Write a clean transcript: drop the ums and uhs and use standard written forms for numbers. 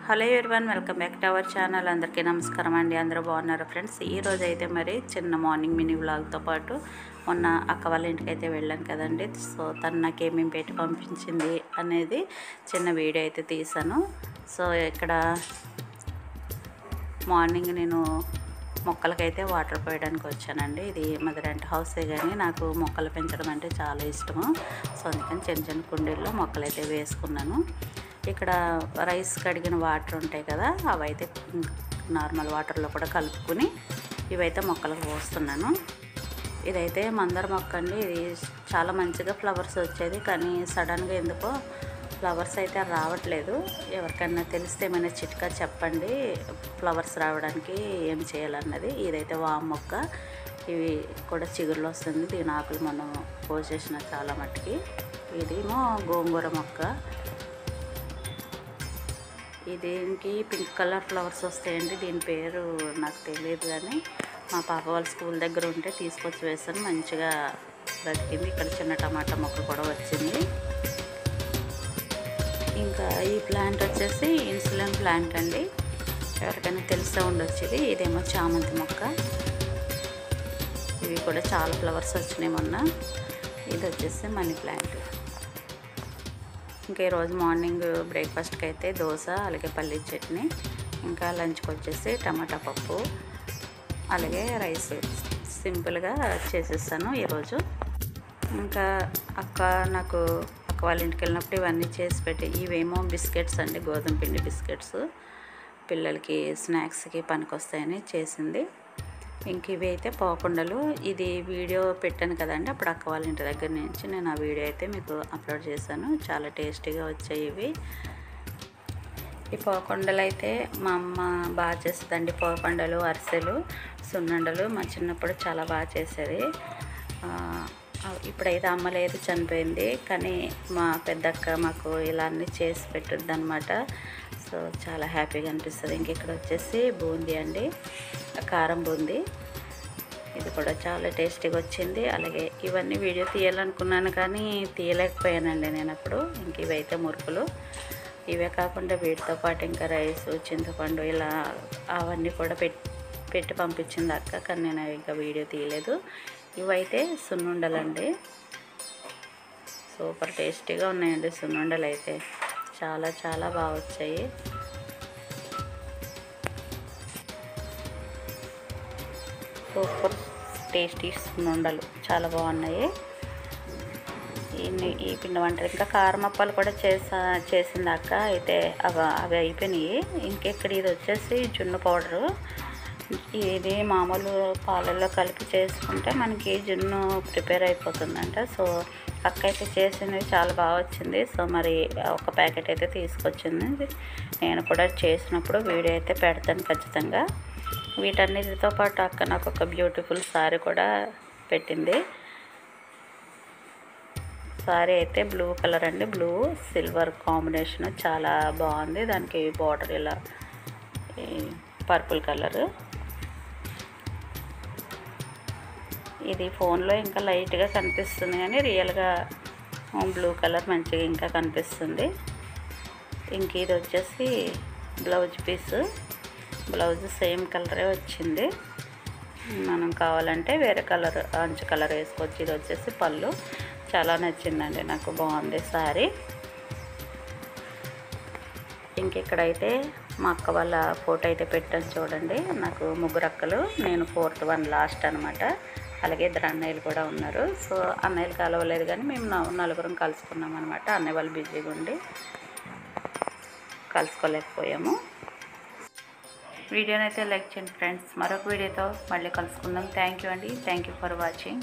Hello everyone, welcome back to our channel. అందరికీ నమస్కారం అండి. అందరూ బాగున్నారు ఫ్రెండ్స్. ఈ రోజు అయితే మరి చిన్న మార్నింగ్ మినీ వ్లాగ్తో పాటు మొన్న అక్క వాళ్ళ ఇంటికి అయితే వెళ్ళాను కదండి. సో తను నాకు ఏమేమి పెట్టి పంపించింది అనేది చిన్న వీడియో అయితే తీసాను. సో ఇక్కడ మార్నింగ్ నేను మొక్కలకైతే వాటర్ పోయడానికి వచ్చానండి. ఇది మాది రెంట్ హౌసే, కానీ నాకు మొక్కలు పెంచడం అంటే చాలా ఇష్టము. సో అందుకని చిన్న చిన్న కుండీల్లో మొక్కలైతే వేసుకున్నాను. ఇక్కడ రైస్ కడిగిన వాటర్ ఉంటాయి కదా, అవైతే నార్మల్ వాటర్లో కూడా కలుపుకుని ఇవైతే మొక్కలకు పోస్తున్నాను. ఇదైతే మందార మొక్క అండి. ఇది చాలా మంచిగా ఫ్లవర్స్ వచ్చేది, కానీ సడన్గా ఎందుకో ఫ్లవర్స్ అయితే రావట్లేదు. ఎవరికైనా తెలిస్తే ఏమైనా చిట్కా చెప్పండి, ఫ్లవర్స్ రావడానికి ఏం చేయాలన్నది. ఇదైతే వామ్ మొక్క, ఇవి కూడా చిగురులు వస్తుంది. దీని ఆకులు మనం పోసేసిన చాలా మట్టుకి. ఇదేమో గోంగూర మొక్క. దీనికి పింక్ కలర్ ఫ్లవర్స్ వస్తాయండి. దీని పేరు నాకు తెలియదు, కానీ మా పాప వాళ్ళ స్కూల్ దగ్గర ఉంటే తీసుకొచ్చి వేసాను. మంచిగా బ్రతికింది. ఇక్కడ చిన్న టమాటా మొక్క కూడా వచ్చింది. ఇంకా ఈ ప్లాంట్ వచ్చేసి ఇన్సులిన్ ప్లాంట్ అండి. ఎవరికైనా తెలిసే ఉండొచ్చు. ఇదేమో చామంతి మొక్క. ఇవి కూడా చాలా ఫ్లవర్స్ వచ్చినాయి మొన్న. ఇది వచ్చేసి మనీ ప్లాంట్. ఇంకా ఈరోజు మార్నింగ్ బ్రేక్ఫాస్ట్కి అయితే దోశ, అలాగే పల్లీ చట్నీ, ఇంకా లంచ్కి వచ్చేసి టమాటా పప్పు, అలాగే రైస్ సింపుల్గా చేసేస్తాను ఈరోజు. ఇంకా అక్క వాళ్ళ ఇంటికి వెళ్ళినప్పుడు ఇవన్నీ చేసి పెట్టి, ఇవేమో బిస్కెట్స్ అండి, గోధుమ పిండి బిస్కెట్స్, పిల్లలకి స్నాక్స్కి పనికొస్తాయని చేసింది. ఇంక ఇవి అయితే పోకుండలు. ఇది వీడియో పెట్టాను కదండి, అప్పుడు అక్క వాళ్ళ ఇంటి దగ్గర నుంచి నేను ఆ వీడియో అయితే మీకు అప్లోడ్ చేశాను. చాలా టేస్టీగా వచ్చాయి ఇవి. ఈ పోకుండలు అయితే మా అమ్మ బాగా చేస్తుందండి. పోకుండలు, అరిసెలు, సున్నుండలు మా చిన్నప్పుడు చాలా బాగా చేసేది. ఇప్పుడైతే అమ్మ లేదు, చనిపోయింది. కానీ మా పెద్దక్క మాకు ఇలా అన్నీ చేసి పెట్టుద్ది అనమాట. సో చాలా హ్యాపీగా అనిపిస్తుంది. ఇంక ఇక్కడ వచ్చేసి బూందీ అండి, కారం బూందీ. ఇది కూడా చాలా టేస్టీగా వచ్చింది. అలాగే ఇవన్నీ వీడియో తీయాలనుకున్నాను, కానీ తీయలేకపోయానండి నేను అప్పుడు. ఇంక ఇవైతే మురుకులు. ఇవే కాకుండా వీటితో పాటు ఇంకా రైస్, చింతపండు, ఇలా అవన్నీ కూడా పెట్టి పంపించింది అక్క, కానీ నేను ఇంకా వీడియో తీయలేదు. ఇవైతే సున్నుండలండి. సూపర్ టేస్టీగా ఉన్నాయండి సున్నుండలు అయితే. చాలా చాలా బాగా వచ్చాయి. సూపర్ టేస్టీ సున్నుండలు చాలా బాగున్నాయి. ఈ పిండి వంటలు ఇంకా కారం అప్పాలు కూడా చేసింది అక్క. అయితే అవి అయిపోయినాయి. ఇంకెక్కడ ఇది వచ్చేసి జున్ను పౌడరు. ఇది మామూలు పాలల్లో కలిపి చేసుకుంటే మనకి జున్ను ప్రిపేర్ అయిపోతుందంట. సో అక్క అయితే చేసినవి చాలా బాగా వచ్చింది. సో మరి ఒక ప్యాకెట్ అయితే తీసుకొచ్చింది. నేను కూడా చేసినప్పుడు వీడియో అయితే పెడతాను ఖచ్చితంగా. వీటన్నిటితో పాటు అక్క నాకు ఒక బ్యూటిఫుల్ శారీ కూడా పెట్టింది. శారీ అయితే బ్లూ కలర్ అండి, బ్లూ సిల్వర్ కాంబినేషన్ చాలా బాగుంది. దానికి బార్డర్ ఇలా పర్పుల్ కలర్. ఇది ఫోన్లో ఇంకా లైట్గా కనిపిస్తుంది, కానీ రియల్గా బ్లూ కలర్ మంచిగా ఇంకా కనిపిస్తుంది. ఇంక ఇది వచ్చేసి బ్లౌజ్ పీస్. బ్లౌజ్ సేమ్ కలరే వచ్చింది. మనం కావాలంటే వేరే కలర్, అంచు కలర్ వేసుకోవచ్చు. ఇది వచ్చేసి పళ్ళు. చాలా నచ్చిందండి నాకు, బాగుంది శారీ. ఇంకెక్కడైతే మా అక్క వాళ్ళ ఫోటో అయితే పెట్టాను చూడండి. నాకు 3 అక్కలు, నేను 4th వన్ లాస్ట్ అనమాట. అలాగే 2 అన్నయ్యలు కూడా ఉన్నారు. సో అన్నయ్యలు కలవలేదు, కానీ మేము 4 కలుసుకున్నాం అనమాట. అన్నయ్య వాళ్ళు బిజీగా ఉండి కలుసుకోలేకపోయాము. వీడియోని అయితే లైక్ చేయండి ఫ్రెండ్స్. మరొక వీడియోతో మళ్ళీ కలుసుకుందాం. థ్యాంక్ యూ అండి. Thank you for watching.